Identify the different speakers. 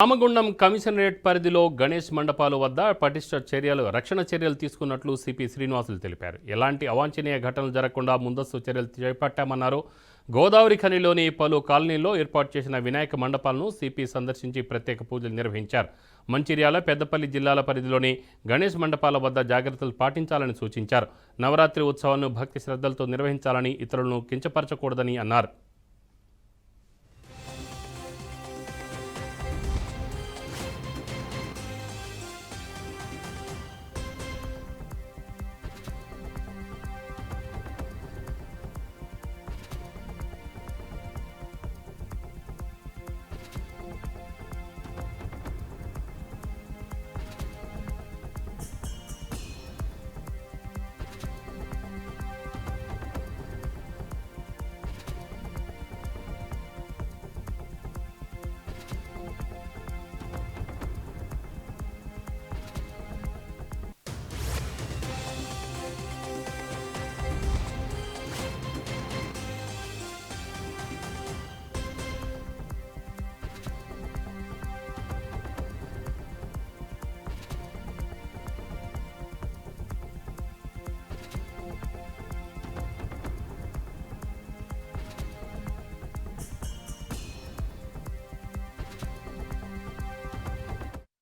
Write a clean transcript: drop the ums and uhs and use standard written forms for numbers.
Speaker 1: Ramagundam commissionerate పరిధిలో గణేష్ మండపాలు వద్ద పటిష్ట రక్షణ చర్యలు తీసుకున్నట్లు సిపి శ్రీనివాసులు తెలిపారు. ఎలాంటి అవాంఛనీయ ఘటనలు జరగకుండా ముందస్తు చర్యలు చేపట్టామన్నారు. గోదావరి ఖనిలోని పలు కాలనీల్లో ఏర్పాటు చేసిన వినాయక మండపాలను సిపి సందర్శించి ప్రత్యేక పూజలు నిర్వహించారు. మంచిర్యాల, పెద్దపల్లి జిల్లాల పరిధిలోని గణేష్ మండపాల వద్ద జాగ్రత్తలు పాటించాలని సూచించారు. నవరాత్రి ఉత్సవాలను భక్తి శ్రద్ధలతో నిర్వహించాలని, ఇతరులను కించపరచకూడదని అన్నారు.